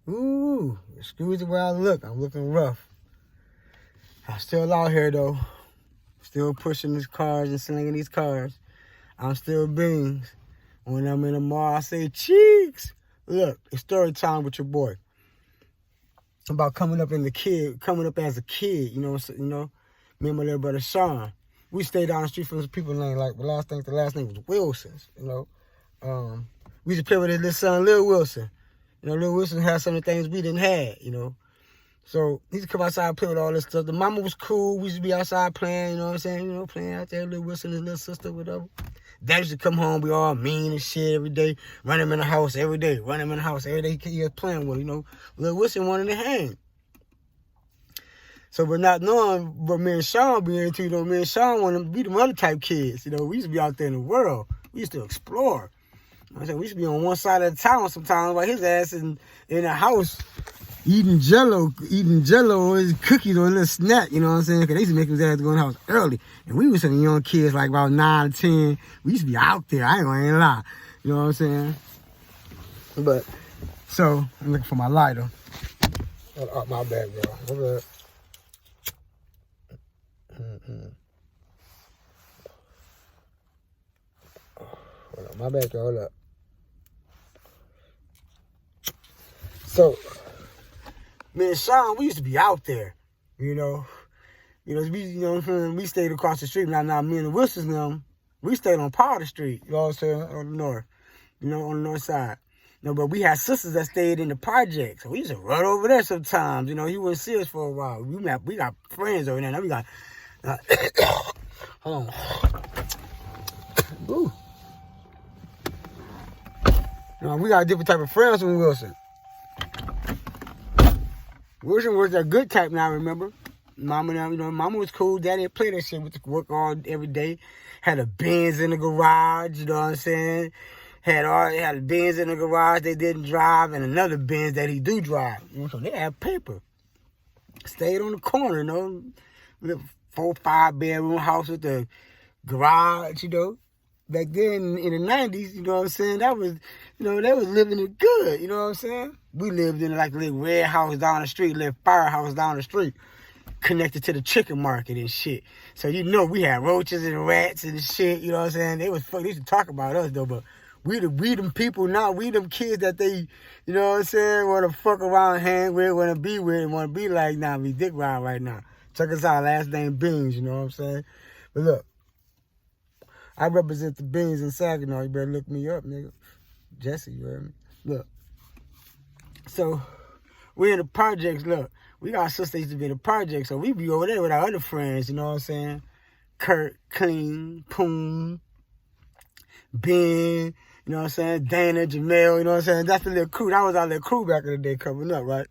Ooh, excuse the way I look. I'm looking rough. I'm still out here, though. Still pushing these cars and slinging these cars. I'm still Beans. When I'm in the mall, I say, Cheeks. Look, it's story time with your boy. About coming up as a kid, you know, me and my little brother Sean. We stayed down the street from some people named, like, the last name was Wilson's, you know. We used to play with his little son, Lil Wilson. You know, Lil Wilson had some of the things we didn't have, you know. So he used to come outside and play with all this stuff. The mama was cool. We used to be outside playing, you know what I'm saying? You know, playing out there, Lil Wilson, his little sister, whatever. Dad used to come home, be all mean and shit every day. Run him in the house every day. He was playing with, you know. Lil Wilson wanted to hang. So, but not knowing what me and Sean be into, you know, me and Sean wanted to be them other type kids. You know, we used to be out there in the world. We used to explore. You know what I'm saying? We used to be on one side of the town sometimes, while his ass in the house eating jello or his cookies or a little snack, you know what I'm saying? Because they used to make his ass go in the house early. And we was some young kids, like about 9 or 10. We used to be out there. I ain't gonna lie. You know what I'm saying? But, so, I'm looking for my lighter. Oh, my bad, bro. My bad. Hold on, my bad, y'all. Hold up. So, me and Sean, we used to be out there, you know. We stayed across the street. Now, me and the Wilsons, them, we stayed on Powder Street, you know what I'm saying, on the north, you know, on the north side. No, but we had sisters that stayed in the projects. So we used to run over there sometimes, you know. He wouldn't see us for a while. We got friends over there. Now we got, hold on. Ooh. You know, we got a different type of friends with Wilson. Wilson was a good type now, remember? Mama, you know, Mama was cool. Daddy didn't play that shit with the work all every day. Had a Benz in the garage, you know what I'm saying? Had a Benz in the garage they didn't drive, and another Benz that he do drive. You know, so they had paper. Stayed on the corner, you know, little 4, 5 bedroom house with the garage, you know. Back then in the 90s, you know what I'm saying? That was, you know, they was living it good, you know what I'm saying? We lived in like a little red house down the street, little firehouse down the street, connected to the chicken market and shit. So, you know, we had roaches and rats and shit, you know what I'm saying? They used to talk about us though, but we them people now, we them kids that they, you know what I'm saying, want to fuck around, hang with, want to be with, and want to be like now, we dick ride right now. Check us out, last name Beans, you know what I'm saying? But look, I represent the Beans in Saginaw. You better look me up, nigga. Jesse, you heard me? Look. So, we in the projects, look. We got sisters used to be in the projects, so we be over there with our other friends, you know what I'm saying? Kurt, Clean, Poon, Ben, you know what I'm saying? Dana, Jamel, you know what I'm saying? That's the little crew. That was our little crew back in the day coming up, right?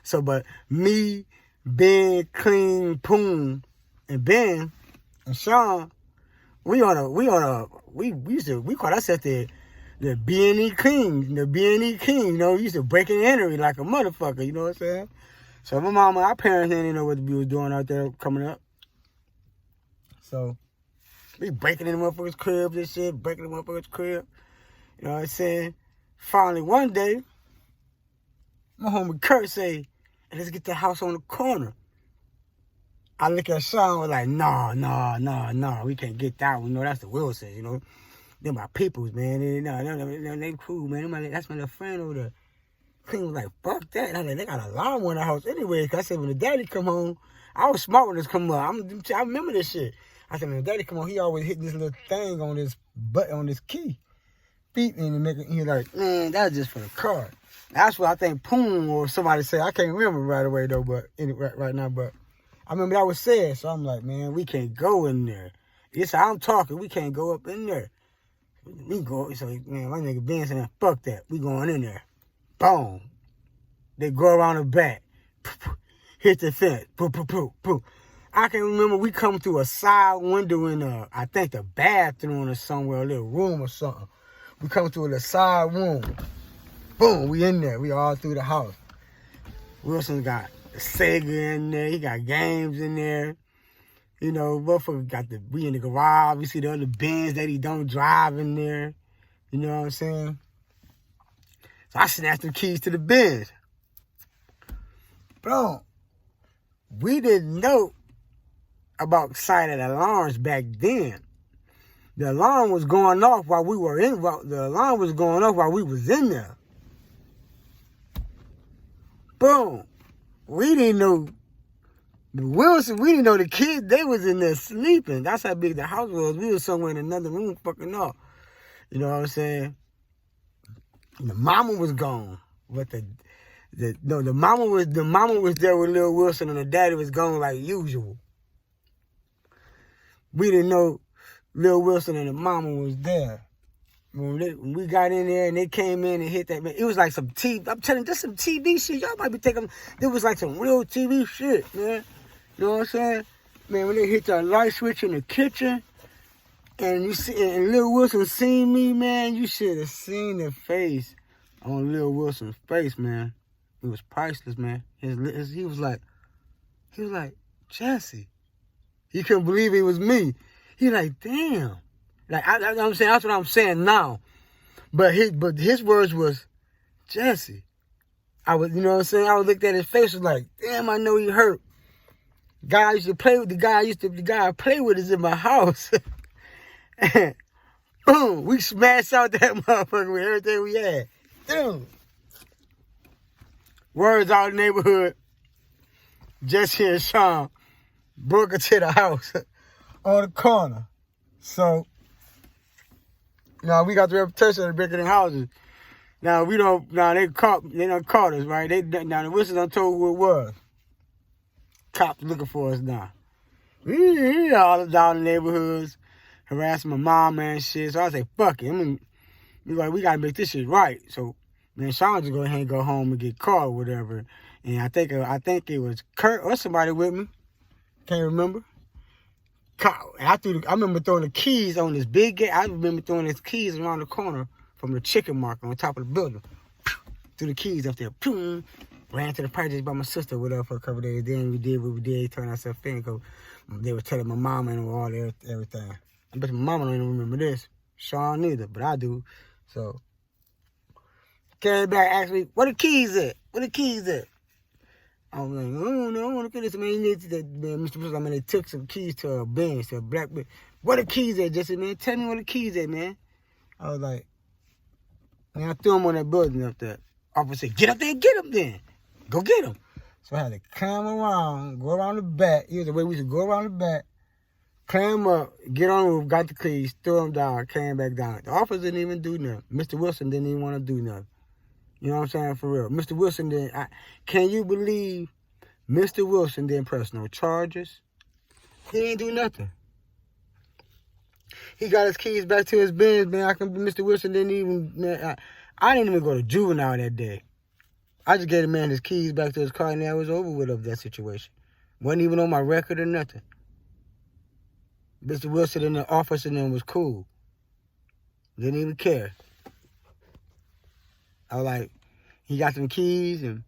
So, but me, Ben, Clean, Poon, and Ben, and Sean, we call ourselves the B&E King, you know, we used to break and enter like a motherfucker, you know what I'm saying? So my mama, our parents didn't know what we was doing out there coming up. So we breaking in the motherfuckers' cribs and shit, breaking the motherfuckers' crib, you know what I'm saying? Finally, one day, my homie Kurt say, hey, let's get the house on the corner. I look at Sean, was like, nah, we can't get that one. You know, that's the Wilsons, you know. They're my peoples, man. They cool, man. That's my little friend over there. Clean was like, fuck that. I was like, they got a alarm on the house anyway. Cause I said, when the daddy come home, I was smart when this come up. I remember this shit. I said, when the daddy come home, he always hit this little thing on this button, on this key. Beat me and make it, he's like, man, that's just for the car. That's what I think Poon or somebody said. I can't remember right away though, but right now, but I remember that was said, so I'm like, man, we can't go in there. It's how I'm talking, we can't go up in there. We go, so man, my nigga Ben saying, fuck that, we going in there. Boom. They go around the back, hit the fence, I can remember we come through a side window in I think the bathroom or somewhere, a little room or something. We come through the side room. Boom, we in there, we all through the house. Wilson got the Sega in there, he got games in there. You know, motherfucker got we in the garage, we see the other Benz that he don't drive in there. You know what I'm saying? So I snatched the keys to the Benz. Bro, we didn't know about silent alarms back then. The alarm was going off while we were in. The alarm was going off while we was in there. Boom. We didn't know the Wilson. We didn't know the kids. They was in there sleeping. That's how big the house was. We was somewhere in another room, fucking up. You know what I'm saying? And the mama was gone, but the mama was there with Lil Wilson, and the daddy was gone like usual. We didn't know Lil Wilson and the mama was there. When we got in there and they came in and hit that, man, it was like some TV. I'm telling you, that's some TV shit. Y'all might be thinking it was like some real TV shit, man. You know what I'm saying? Man, when they hit that light switch in the kitchen, and you see, and Lil Wilson seen me, man, you should have seen the face on Lil Wilson's face, man. It was priceless, man. He was like, Jesse. He couldn't believe it was me. He like, damn. Like I'm saying, that's what I'm saying now. But his words was, Jesse. You know what I'm saying? I would look at his face, was like, damn, I know he hurt. The guy I play with is in my house. And boom, we smashed out that motherfucker with everything we had. Dude. Words out in the neighborhood. Jesse and Sean broke into the house on the corner. So, now we got the reputation of breaking in houses. Now they done caught us, right? Now the Wilson done told who it was. Cops looking for us now. We all down in the neighborhoods, harassing my mom and shit. So I say, fuck it. We gotta make this shit right. So then Sean just go ahead and go home and get caught or whatever. And I think it was Kurt or somebody with me. Can't remember. I remember throwing the keys on this big gate. I remember throwing his keys around the corner from the chicken market on top of the building. Threw the keys up there. Ran to the projects by my sister with her for a couple of days. Then we did what we did. Turned ourselves in. They were telling my mama and all everything. I bet my mama don't even remember this. Sean neither, but I do. So came back, asked me, where the keys at? I was like, oh, no, I want to get this. Man, Mr. Wilson, they took some keys to a Benz, to a black Benz. Where the keys at, Jesse, man? Tell me where the keys at, man. I was like, man, I threw them on that building up there. Officer said, get up there and get them then. Go get them. So I had to climb around, go around the back. Here's the way we used to go around the back, climb up, get on the roof, got the keys, threw them down, came back down. The officer didn't even do nothing. Mr. Wilson didn't even want to do nothing. You know what I'm saying? For real. Mr. Wilson didn't. Can you believe Mr. Wilson didn't press no charges? He didn't do nothing. He got his keys back to his Benz, man. Mr. Wilson didn't even, man. I didn't even go to juvenile that day. I just gave the man his keys back to his car, and that was over with of that situation. Wasn't even on my record or nothing. Mr. Wilson in the office and them was cool. Didn't even care. I was like, he got some keys, and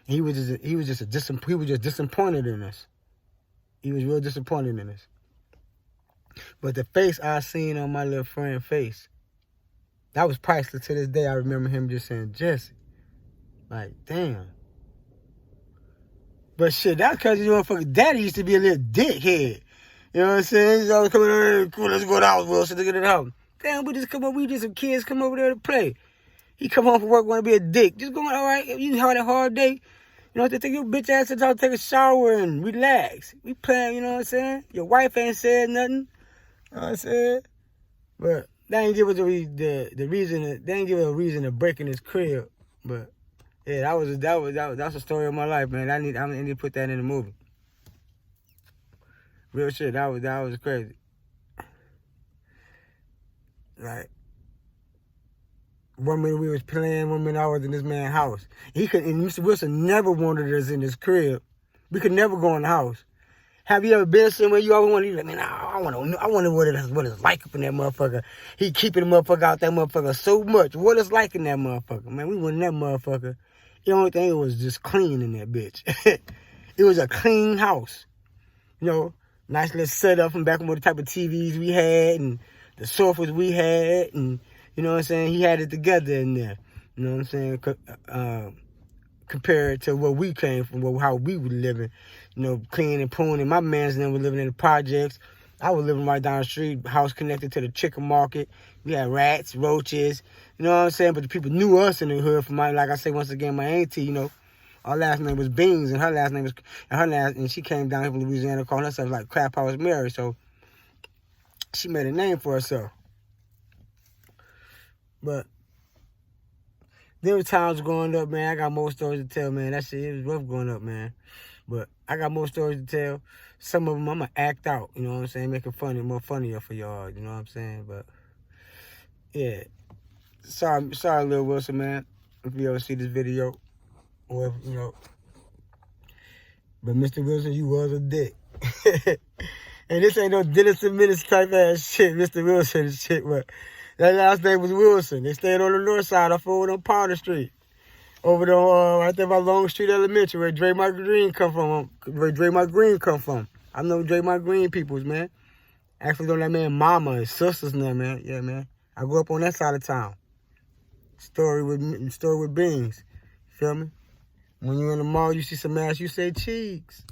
he was just disappointed in us. He was real disappointed in us. But the face I seen on my little friend's face, that was priceless. To this day, I remember him just saying, Jesse. Like, damn. But shit, that's because your motherfucking daddy used to be a little dickhead. You know what I'm saying? He's always coming over, cool, let's go to the house, Wilson, let's get in the house. Damn, we just some kids come over there to play. He come home from work, want to be a dick. Just going, all right, you had a hard day. You know what they think? Your bitch ass is out to take a shower and relax. We playing, you know what I'm saying? Your wife ain't said nothing. You know what I'm saying? But they ain't give us the reason. They ain't give us a reason to break in his crib. But yeah, that's the story of my life, man. I need to put that in the movie. Real shit. That was crazy. Like, one minute we was playing, 1 minute I was in this man's house. And Mr. Wilson never wanted us in his crib. We could never go in the house. Have you ever been somewhere you always want to? Like, man, I want to know what it's like up in that motherfucker. He keeping the motherfucker out that motherfucker so much. What it's like in that motherfucker, man. We went in that motherfucker. The only thing was just clean in that bitch. It was a clean house. You know, nice little setup from back when the type of TVs we had and the sofas we had, and you know what I'm saying. He had it together in there. You know what I'm saying. compared to what we came from, how we were living. You know, clean and pruning. My man's then was living in the projects. I was living right down the street, house connected to the chicken market. We had rats, roaches, you know what I'm saying? But the people knew us in the hood from like I say once again, my auntie, you know, our last name was Beans, and her last name was, and she came down here from Louisiana calling herself like Crap House Mary, so she made a name for herself. But there were times growing up, man, I got more stories to tell, man. That shit, it was rough growing up, man. But I got more stories to tell. Some of them I'm going to act out, you know what I'm saying? Make it funny, more funnier for y'all, you know what I'm saying? But, yeah. Sorry, Lil Wilson, man, if you ever see this video. Or, if, you know. But, Mr. Wilson, you was a dick. And this ain't no Dennis and Menace type ass shit, Mr. Wilson and shit, but that last name was Wilson. They stayed on the north side. I flew on Powder Street. Over there, right there by Long Street Elementary, where Draymond Green come from. I know Draymond Green peoples, man. Actually, know that man mama and sisters and that, man. Yeah, man. I grew up on that side of town. Story with Beans. Feel me? When you in the mall, you see some ass, you say cheeks.